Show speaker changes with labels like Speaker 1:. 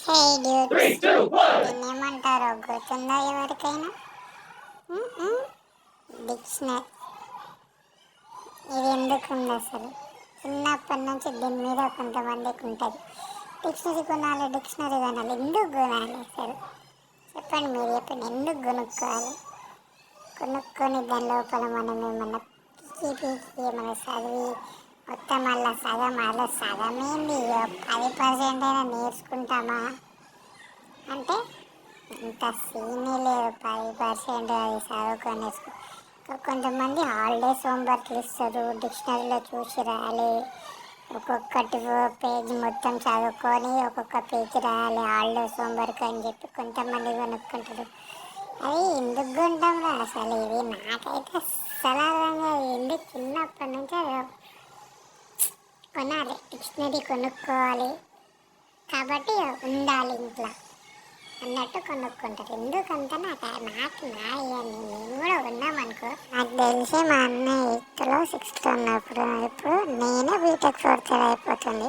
Speaker 1: హే dudes, దీన్నేమంటారో గుర్తుందా ఎవరికైనా? Dictionary. ఇది ఎందుకు ఉంది అసలు? చిన్నప్పటి నుంచి దీని మీద కొంతమందికి ఉంటుంది. డిక్షనరీ కొనాలి, డిక్షనరీ కొనాలి. ఎందుకు కొనాలి అసలు? చెప్పండి, మీరు చెప్పండి. ఎందుకు కొనుక్కోవాలి? కొనుక్కొని దాని లోపల మనం ఏమన్నా పీకి ఏమన్నా చదివి మొత్తం సగం ఏంది 10% అయినా నేర్చుకుంటామా అంటే ఇంత సీనే లేదు. 10% అది చదువుకొని కొంతమంది హాలిడేస్ హోంవర్క్లు ఇస్తారు, డిక్షనరీలో చూసి రాయాలి, ఒక్కొక్కటి పేజ్ మొత్తం చదువుకొని ఒక్కొక్క పేజీ రాయాలి హాలిడేస్ హోంవర్క్ అని చెప్పి కొంతమంది కొనుక్కుంటారు. అది ఎందుకు కొంటాం రా అసలు? ఇది నాకైతే అస్సలు అర్థం కాదు. ఎందుకు చిన్నప్పటి నుంచి కొనాలి, డిక్షనరీ కొనుక్కోవాలి కాబట్టి ఉండాలి ఇంట్లో అన్నట్టు కొనుక్కుంటారు. ఎందుకంటే నేను కూడా ఉన్నామనుకో. నాకు తెలిసి మా అన్న 8th 6th ఉన్నప్పుడు, ఇప్పుడు నేనే బీటెక్ 4th అయిపోతుంది.